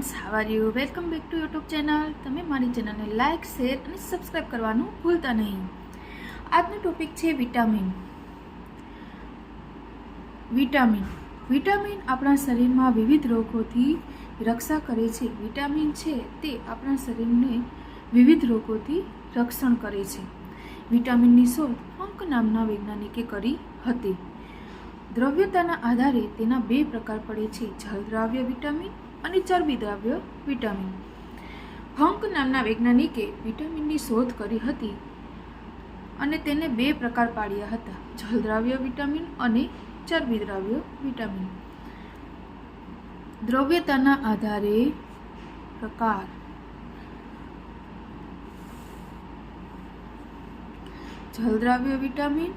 Friends, how are you? Welcome back to YouTube channel. तमे मारी channel ने like, शेर और सब्सक्राइब करवानुं भूलता नहीं। आजनो टॉपिक छे विटामिन। विटामिन अपना शरीर में विविध रोगों थी रक्षा करे छे। विटामिन छे ते अपना शरीर ने विविध रोगों थी रक्षण करे छे। विटामिन नी शोध फंक नामना वैज्ञानिके करी हती। द्रव्यताना आधारे तेना बे प्रकार पड़े छे, जलद्राव्य विटामिन અને ચરબીદ્રાવ્ય વિટામિન। ફંક નામના વૈજ્ઞાનિકે વિટામિનની શોધ કરી હતી અને તેને બે પ્રકાર પાડ્યા હતા, જલદ્રાવ્ય વિટામિન અને ચરબીદ્રાવ્ય વિટામિન। દ્રવ્યતાના આધારે પ્રકાર। જલદ્રાવ્ય વિટામિન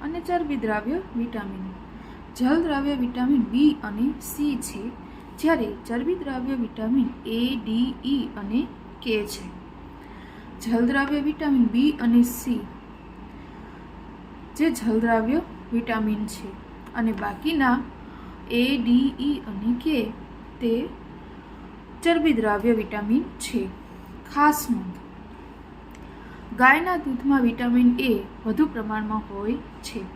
અને ચરબીદ્રાવ્ય વિટામિન। જલદ્રાવ્ય વિટામિન બી અને સી છે, જ્યારે ચરબીદ્રાવ્ય વિટામિન એ, ડી, ઈ અને કે છે। જલદ્રાવ્ય વિટામિન બી અને સી જે જલદ્રાવ્ય વિટામિન છે અને બાકીના એ, ડી, ઈ અને કે તે ચરબીદ્રાવ્ય વિટામિન છે। ખાસ નોંધ, ગાયના દૂધમાં વિટામિન એ વધુ પ્રમાણમાં હોય છે।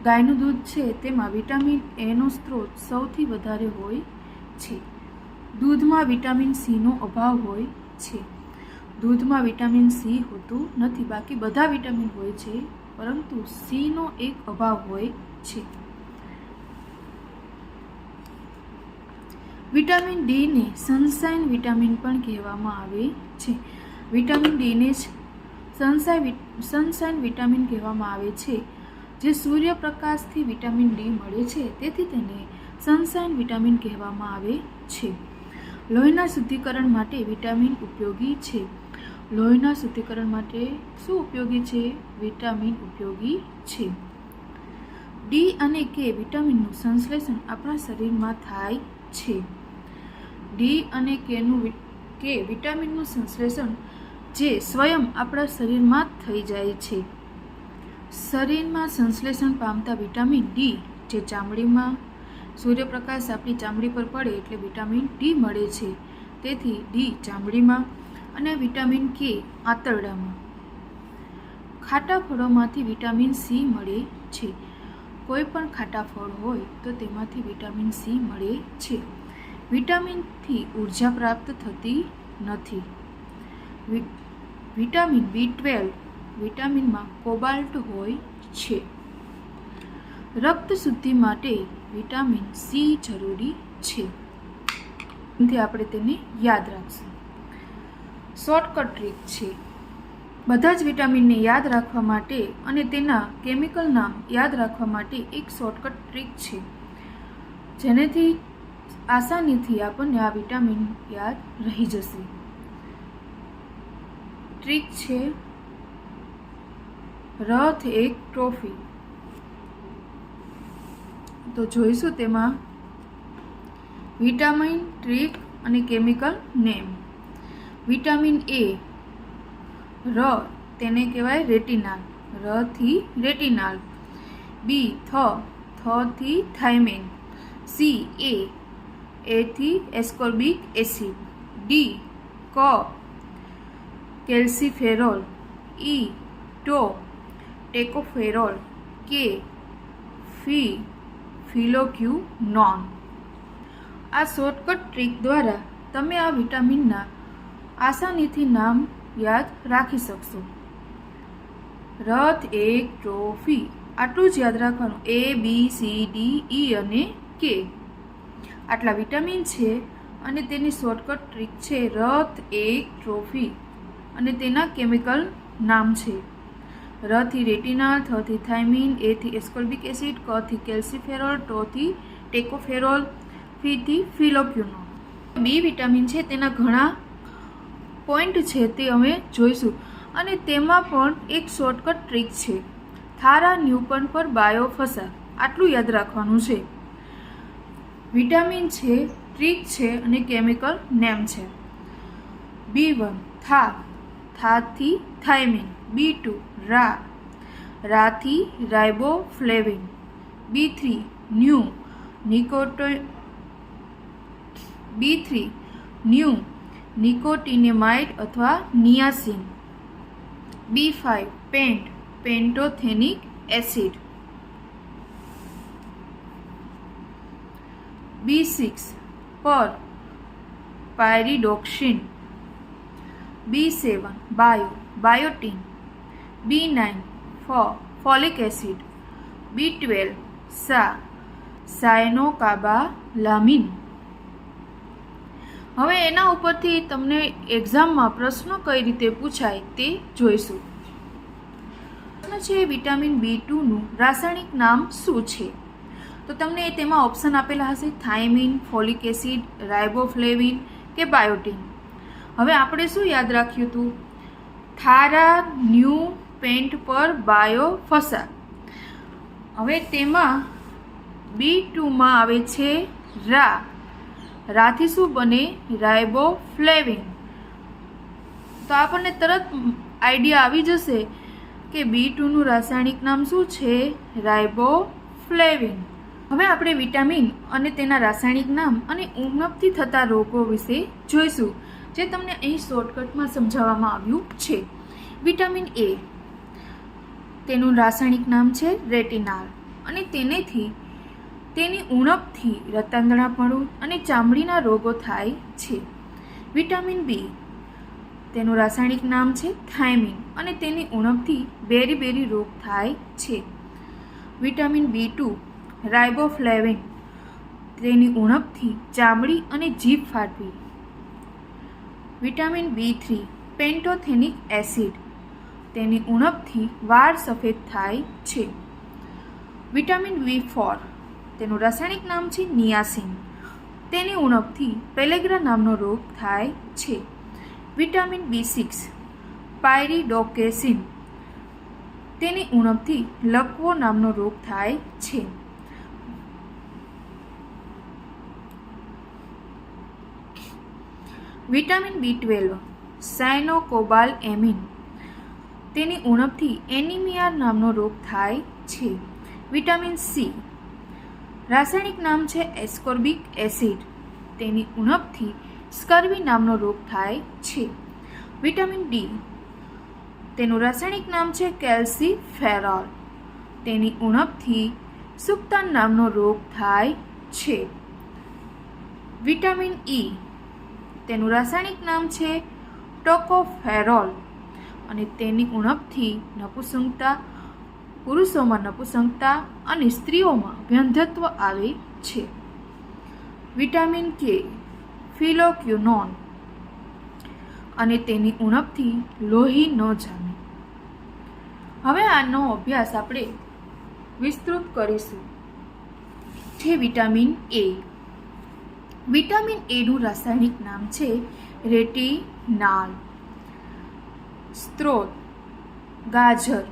ગાયનું દૂધ છે તેમાં વિટામિન એનો સ્ત્રોત સૌથી વધારે હોય છે। દૂધમાં વિટામિન સીનો અભાવ હોય છે। દૂધમાં વિટામિન સી હોતું નથી, બાકી બધા વિટામિન હોય છે, પરંતુ સીનો એક અભાવ હોય છે। વિટામિન ડી ને સનશાઇન વિટામિન પણ કહેવામાં આવે છે। વિટામિન ડી ને સનશાઇન વિટામિન કહેવામાં આવે છે, જે સૂર્યપ્રકાશથી વિટામિન ડી મળે છે, તેથી તેને સનશાઇન વિટામિન કહેવામાં આવે છે। લોહીના શુદ્ધિકરણ માટે વિટામિન ઉપયોગી છે। લોહીના શુદ્ધિકરણ માટે શું ઉપયોગી છે? વિટામિન ઉપયોગી છે। ડી અને કે વિટામિનનું સંશ્લેષણ આપણા શરીરમાં થાય છે। ડી અને કે વિટામિનનું સંશ્લેષણ જે સ્વયં આપણા શરીરમાં થઈ જાય છે। શરીરમાં સંશ્લેષણ પામતા વિટામિન ડી જે ચામડીમાં સૂર્યપ્રકાશ આપણી ચામડી પર પડે એટલે વિટામિન ડી મળે છે, તેથી ડી ચામડીમાં અને વિટામિન કે આંતરડામાં। ખાટા ફળોમાંથી વિટામિન સી મળે છે। કોઈ પણ ખાટા ફળ હોય તો તેમાંથી વિટામિન સી મળે છે। વિટામિનથી ઉર્જા પ્રાપ્ત થતી નથી। વિટામિન B12 વિટામિનમાં કોબાલ્ટ હોય છે। રક્ત શુદ્ધિ માટે વિટામિન સી જરૂરી છે, તેથી આપણે તેને યાદ રાખશું। શોર્ટકટ ટ્રીક છે। બધા જ વિટામિનને યાદ રાખવા માટે અને તેના કેમિકલ નામ યાદ રાખવા માટે એક શોર્ટકટ ટ્રીક છે, જેનેથી આસાનીથી આપણને આ વિટામિન યાદ રહી જશે। ટ્રીક છે રથ એક ટ્રોફી। તો જોઈશું તેમાં વિટામિન, ટ્રીક અને કેમિકલ નેમ। વિટામિન એ, તેને કહેવાય રેટિનાલ, થી રેટિનાલ। બી થી થાઇમેન। સી એ થી એસ્કોર્બિક એસિડ। ડી કેલ્સીફેરોલ। ઈ ટેકોફેરોલ। કે ફિલોક્યુનોન। આ શોર્ટકટ ટ્રીક દ્વારા તમે આ વિટામિનના આસાનીથી નામ યાદ રાખી શકશો। રથ એક ટ્રોફી, આટલું જ યાદ રાખવાનું। એ, બી, સી, ડી, ઈ અને કે આટલા વિટામિન છે અને તેની શોર્ટકટ ટ્રીક છે રથ એક ટ્રોફી અને તેના કેમિકલ નામ છે ર થી રેટિનાલ, થ થી થાઇમિન, એ થી એસ્કોર્બિક એસિડ, ક થી કેલ્સીફેરોલ, ટ થી ટેકોફેરોલ, ફી થી ફિલોક્યુનોન। બી વિટામિન છે તેના ઘણા પોઈન્ટ છે તે અમે જોઈશું અને તેમાં પણ એક શોર્ટકટ ટ્રીક છે, થારા ન્યૂપન પર બાયો ફસા, આટલું યાદ રાખવાનું છે। વિટામિન છે, ટ્રીક છે અને કેમિકલ નેમ છે। B1 થા થી થાઇમિન। B2 રા થી રાઇબોફ્લેવિન। B3 B3 ન્યુ નિકોટિનેમાઇડ અથવા નિયાસિન. B5 pant પેન્ટોથેનિક acid. B6 પર પાયરિડોક્સિન. B7 biotin. B9 folic acid. B12 સાયનોકાબાલામિન. હવે એના ઉપરથી તમને એક્ઝામમાં પ્રશ્નો કઈ રીતે પૂછાય તે જોઈશું. પ્રશ્ન છે વિટામિન B2નું રાસાયણિક નામ શું છે? તો તમને તેમાં ઓપ્શન આપેલા હશે થાઇમિન, ફોલિક એસિડ, રાઇબોફ્લેવિન કે બાયોટીન. હવે આપણે શું યાદ રાખ્યું હતું? થારા ન્યુ પેન્ટ પર બાયોફસા. હવે તેમાં B2માં આવે છે રાથી શું બને? રાઇબોફ્લેવિન. તો આપણને તરત આઈડિયા આવી જશે કે B2નું રાસાયણિક નામ શું છે? રાઇબોફ્લેવિન. હવે આપણે વિટામિન અને તેના રાસાયણિક નામ અને ઉણપથી થતા રોગો વિશે જોઈશું, જે તમને અહીં શોર્ટકટમાં સમજાવવામાં આવ્યું છે. વિટામિન A, તેનું રાસાયણિક નામ છે રેટિનાલ અને તેની ઉણપથી રતાંગણાપણું અને ચામડીના રોગો થાય છે. વિટામિન B, તેનું રાસાયણિક નામ છે થાઇમિન અને તેની ઉણપથી બેરી રોગ થાય છે. વિટામિન B2 રાઇબોફ્લેવિન, તેની ઉણપથી ચામડી અને જીભ ફાટવી. વિટામિન B3 પેન્ટોથેનિક એસિડ, તેની ઉણપથી વાળ સફેદ થાય છે. વિટામિન B4, તેનું રાસાયણિક નામ છે નિયાસિન, તેની ઉણપથી પેલેગ્રા નામનો રોગ થાય છે. વિટામિન B6 પાયરિડોકેસિન, તેની ઉણપથી લકવો નામનો રોગ થાય છે. વિટામિન B12 સાયનોકોબાલામિન, તેની ઉણપથી એનિમિયા નામનો રોગ થાય છે. વિટામિન C, રાસાયણિક નામ છે એસ્કોર્બિક એસિડ, તેની ઉણપથી સ્કર્વી નામનો રોગ થાય છે. વિટામિન D, તેનું રાસાયણિક નામ છે કેલ્સીફેરોલ, તેની ઉણપથી સુક્તાન નામનો રોગ થાય છે. વિટામિન E, તેનું રાસાયણિક નામ છે ટોકોફેરોલ અને તેની ઉણપથી નપુંસકતા, પુરુષોમાં નપુંસકતા અને સ્ત્રીઓમાં વ્યંધત્વ આવે છે. વિટામિન K ફિલોક્યુનોન અને તેની ઉણપથી લોહી ન જામે. હવે આનો અભ્યાસ આપણે વિસ્તૃત કરીશું. છે વિટામિન A. વિટામિન A નું રાસાયણિક નામ છે રેટિનાલ. સ્ત્રોત ગાજર.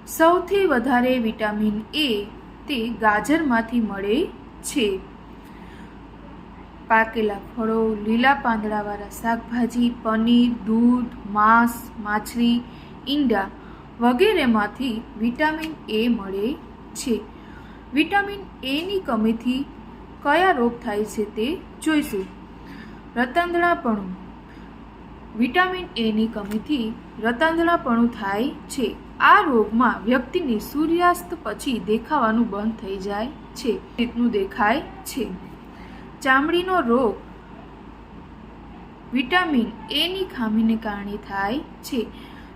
સૌથી વધારે વિટામિન A તે ગાજરમાંથી મળે છે. પાકેલા ફળો, લીલા પાંદડાવાળા શાકભાજી, પનીર, દૂધ, માંસ, માછલી, ઈંડા વગેરેમાંથી વિટામિન A મળે છે. વિટામિન A ની કમીથી કયા રોગ થાય છે તે જોઈશું. રતાંધણાપણું. વિટામિન A ની કમીથી રતાંધણાપણું થાય છે. આ રોગમાં વ્યક્તિને સૂર્યાસ્ત પછી દેખાવાનું બંધ થઈ જાય છે. રીતનું દેખાય છે. ચામડીનો રોગ વિટામિન A ની ખામીને કારણે થાય છે.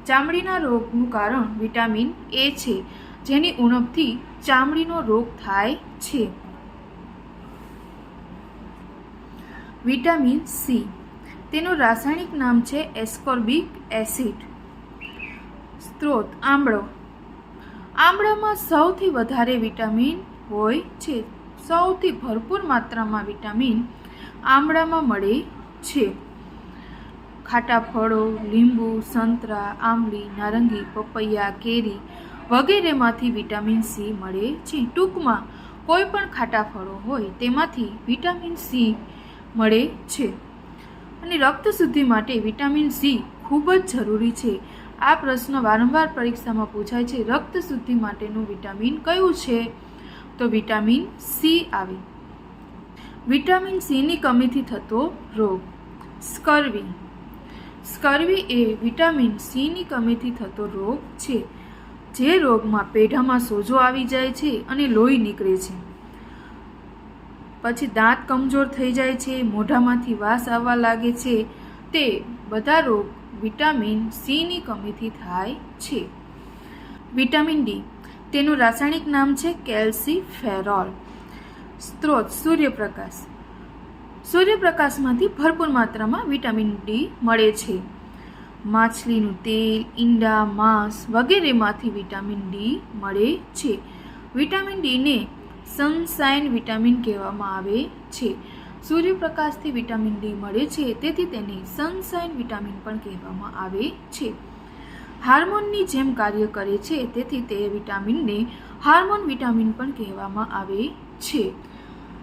ચામડીના રોગનું કારણ વિટામિન A છે, જેની ઉણપથી ચામડીનો રોગ થાય છે. વિટામિન C, તેનું રાસાયણિક નામ છે એસ્કોર્બિક એસિડ. સ્ત્રોત આમળો. આમળામાં સૌથી વધારે વિટામિન હોય છે. સૌથી ભરપૂર માત્રામાં વિટામિન આમળામાં મળે છે. ખાટા ફળો, લીંબુ, સંતરા, આંબલી, નારંગી, પપૈયા, કેરી વગેરેમાંથી વિટામિન C મળે છે. ટૂંકમાં કોઈ પણ ખાટા ફળો હોય તેમાંથી વિટામિન C મળે છે. અને રક્ત શુદ્ધિ માટે વિટામિન C ખૂબ જ જરૂરી છે. આ પ્રશ્ન વારંવાર પરીક્ષામાં પૂછાય છે. રક્ત શુદ્ધિ માટેનું વિટામિન કયું છે? તો વિટામિન C આવે. વિટામિન સીની કમીથી થતો રોગ. સ્કર્વી. સ્કર્વી એ વિટામિન સીની કમીથી થતો રોગ છે, જે રોગમાં પેઢામાં સોજો આવી જાય છે અને લોહી નીકળે છે. પછી દાંત કમજોર થઈ જાય છે, મોઢામાંથી વાસ આવવા લાગે છે. તે બધા રોગ વિટામિન સીની કમીથી થાય છે. Vitamin D. તેનું રાસાયણિક નામ છે કેલ્સીફેરોલ. સ્ત્રોત સૂર્યપ્રકાશ. સૂર્યપ્રકાશમાંથી ભરપૂર માત્રામાં વિટામિન ડી મળે છે. માછલીનું તેલ, ઈંડા, માંસ વગેરેમાંથી વિટામિન ડી મળે છે. વિટામિન ડીને સનશાઇન વિટામિન કહેવામાં આવે છે. સૂર્યપ્રકાશથી વિટામિન ડી મળે છે, તેથી તેને સનશાઇન વિટામિન પણ કહેવામાં આવે છે. હાર્મોનની જેમ કાર્ય કરે છે, તેથી તે વિટામિનને હાર્મોન વિટામિન પણ કહેવામાં આવે છે.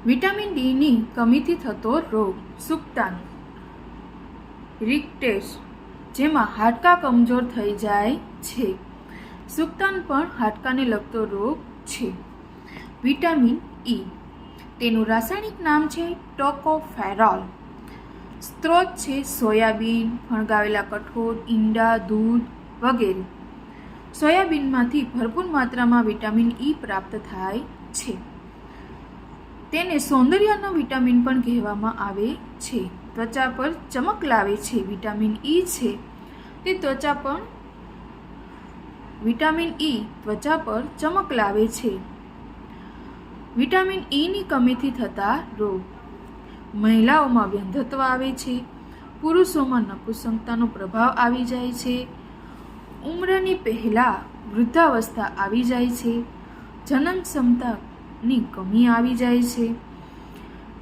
વિટામિન ડીની કમીથી થતો રોગ. સુક્તાન. રિકેટ્સ, જેમાં હાડકાં કમજોર થઈ જાય છે. સુક્તાન પણ હાડકાને લગતો રોગ છે. Vitamin E. તેનું રાસાયણિક નામ છે ટોકોફેરોલ. સ્ત્રોત છે સોયાબીન, ફણગાવેલા કઠોળ, ઈંડા, દૂધ વગેરે. સોયાબીનમાંથી ભરપૂર માત્રામાં વિટામિન ઈ પ્રાપ્ત થાય છે. તેને સૌંદર્યનો વિટામિન પણ કહેવામાં આવે છે. ત્વચા પર ચમક લાવે છે. વિટામિન ઈ છે તે ત્વચા પર વિટામિન ઈ ત્વચા પર ચમક લાવે છે. વિટામિન ઈની કમીથી થતા રોગ. મહિલાઓમાં વ્યંધત્વ આવે છે. પુરુષોમાં નપુંસકતાનો પ્રભાવ આવી જાય છે. ઉંમરની પહેલાં વૃદ્ધાવસ્થા આવી જાય છે. જનન ક્ષમતાની કમી આવી જાય છે,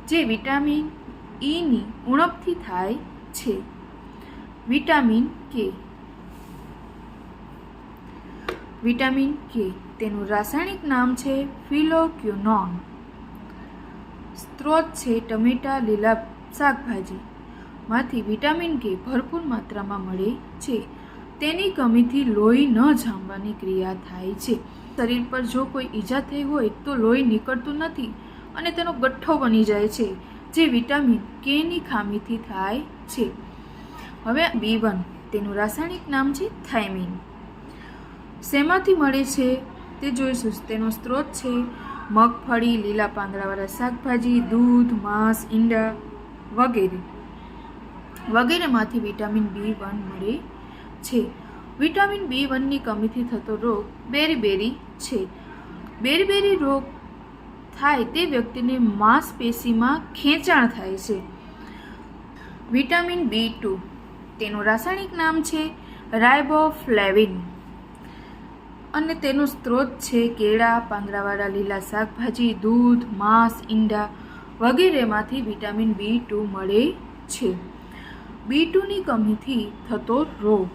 જે વિટામિન ઈની ઉણપથી થાય છે. વિટામિન કે. વિટામિન કે. તેનું રાસાયણિક નામ છે ફિલોક્યુનોન. સ્ત્રોત છે ટમેટા, લીલા શાકભાજીમાંથી વિટામિન કે ભરપૂર માત્રામાં મળે છે. તેની કમીથી લોહી ન જામવાની ક્રિયા થાય છે. શરીર પર જો કોઈ ઈજા થઈ હોય તો લોહી નીકળતું નથી અને તેનો ગઠ્ઠો બની જાય છે, જે વિટામિન કેની ખામીથી થાય છે. હવે B1. તેનું રાસાયણિક નામ છે થાઇમીન. શેમાંથી મળે છે તે જોઈશું. તેનો સ્ત્રોત છે મગફળી, લીલા પાંદડાવાળા શાકભાજી, દૂધ, માંસ, ઈંડા વગેરે વગેરેમાંથી વિટામિન B1 મળે છે. વિટામિન B1ની કમીથી થતો રોગ બેરીબેરી છે. બેરીબેરી રોગ થાય તે વ્યક્તિને માંસપેશીમાં ખેંચાણ થાય છે. Vitamin B2. તેનું રાસાયણિક નામ છે રાઇબોફ્લેવિન અને તેનો સ્ત્રોત છે કેળા, પાંદડાવાળા લીલા શાકભાજી, દૂધ, માંસ, ઈંડા વગેરેમાંથી વિટામિન B2 મળે છે. B2ની કમીથી થતો રોગ.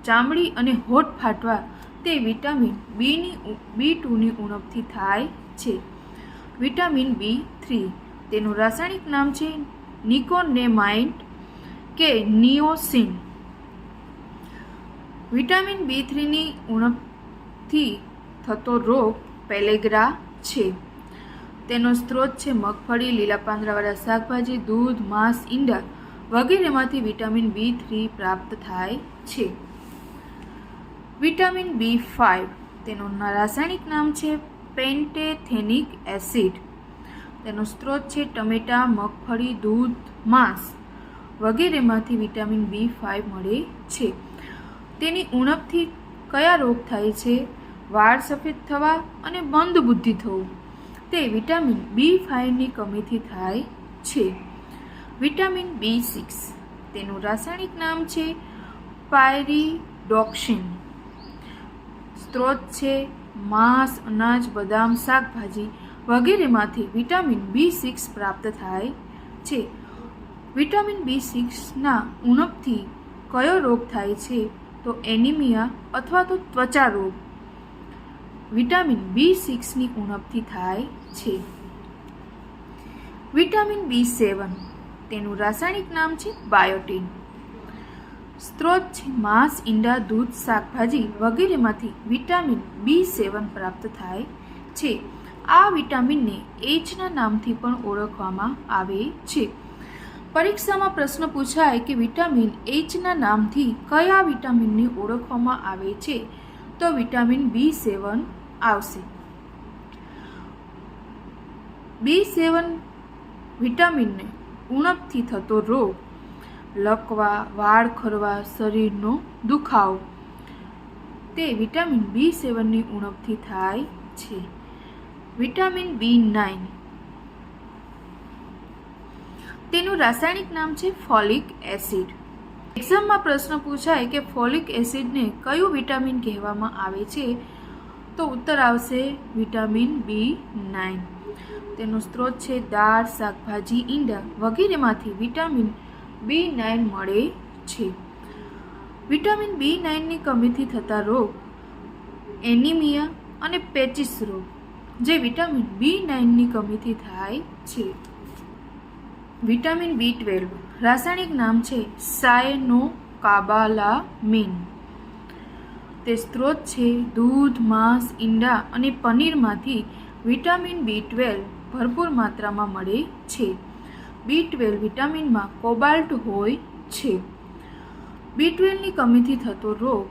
ચામડી અને હોઠ ફાટવા તે વિટામિન B2ની ઉણપથી થાય છે. Vitamin B3. તેનું રાસાયણિક નામ છે નિકોનેમાઇડ કે નિયોસિન. વિટામિન B3ની ઉણપથી થતો રોગ પેલેગ્રા છે. તેનો સ્ત્રોત છે મગફળી, લીલા પાંદડાવાળા શાકભાજી, દૂધ, માંસ, ઈંડા વગેરેમાંથી વિટામિન B3 પ્રાપ્ત થાય છે. Vitamin B5. તેનું રાસાયણિક નામ છે પેન્ટેથેનિક એસિડ. તેનો સ્ત્રોત છે ટમેટા, મગફળી, દૂધ, માંસ વગેરેમાંથી વિટામિન B5 મળે છે. તેની ઉણપથી કયા રોગ થાય છે? વાળ સફેદ થવા અને મંદ બુદ્ધિ થવું તે વિટામિન B5ની કમીથી થાય છે. Vitamin B6. તેનું રાસાયણિક નામ છે પાયરિડોક્સિન. સ્ત્રોત છે માંસ, અનાજ, બદામ, શાકભાજી વગેરેમાંથી વિટામિન B6 પ્રાપ્ત થાય છે. વિટામિન B6ના ઉણપથી કયો રોગ થાય છે? તો એનિમિયા અથવા તો ત્વચા રોગ વિટામિન B6ની ઉણપથી થાય છે. Vitamin B7. તેનું રાસાયણિક નામ છે બાયોટીન. સ્ત્રોત છે માંસ, ઈંડા, દૂધ, શાકભાજી વગેરેમાંથી વિટામિન B7 પ્રાપ્ત થાય છે. આ વિટામિનને એચના નામથી પણ ઓળખવામાં આવે છે. પરીક્ષામાં પ્રશ્ન પૂછાય કે વિટામિન એચના નામથી કયા વિટામિનને ઓળખવામાં આવે છે, તો વિટામિન B7 આવશે. B7 વિટામિનને ઉણપથી થતો રોગ, લકવા, વાળ ખરવા, શરીરનો દુખાવો, તે વિટામિન B7ની ઉણપથી થાય છે. વિટામિન B9, તેનું રાસાયણિક નામ છે ફોલિક એસિડ. એક્ઝામમાં પ્રશ્ન પૂછાય કે ફોલિક એસિડને કયું વિટામિન કહેવામાં આવે છે, તો ઉત્તર આવશે વિટામિન B9. તેનો સ્ત્રોત છે દાળ, શાકભાજી, ઈંડા વગેરેમાંથી વિટામિન B9 મળે છે. વિટામિન B9ની કમીથી થતા રોગ, એનિમિયા અને પેચિસ રોગ, જે વિટામિન B9ની કમીથી થાય છે. વિટામિન B12, રાસાયણિક નામ છે સાયનોકાબાલામિન. તે સ્ત્રોત છે દૂધ, માંસ, ઈંડા અને પનીરમાંથી વિટામિન B12 ભરપૂર માત્રામાં મળે છે. B12 વિટામિનમાં કોબાલ્ટ હોય છે. B12ની કમીથી થતો રોગ,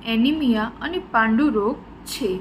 એનિમિયા અને પાંડુ રોગ છે.